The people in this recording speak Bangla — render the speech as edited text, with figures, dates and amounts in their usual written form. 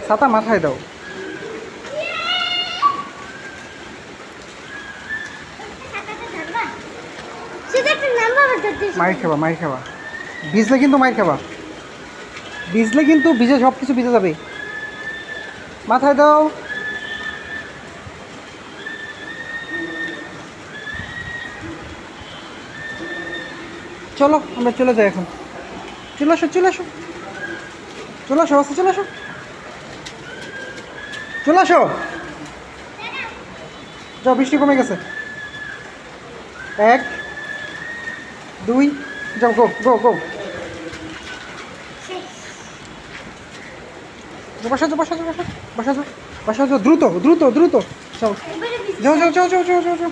ছাতা মাথায় দাও। মাইর খাবা, মাইর খাবা, ভিজলে কিন্তু মাইর খাবা, ভিজলে কিন্তু ভিজে সব কিছু ভিজে যাবে। মাথায় দাও। চলো আমরা চলে যাই এখন। চলে আসো, চলে আসো, চলে আসো, আস্তে চলে আসো, চলে আসো। যাও, বৃষ্টি কমে গেছে। 1 2 যাও, গো গো গো। বসা যাও, বসা যাও, বসা যাও, বসা যাও, দ্রুত দ্রুত দ্রুত। যাও যাও যাও যাও যাও যাও যাও।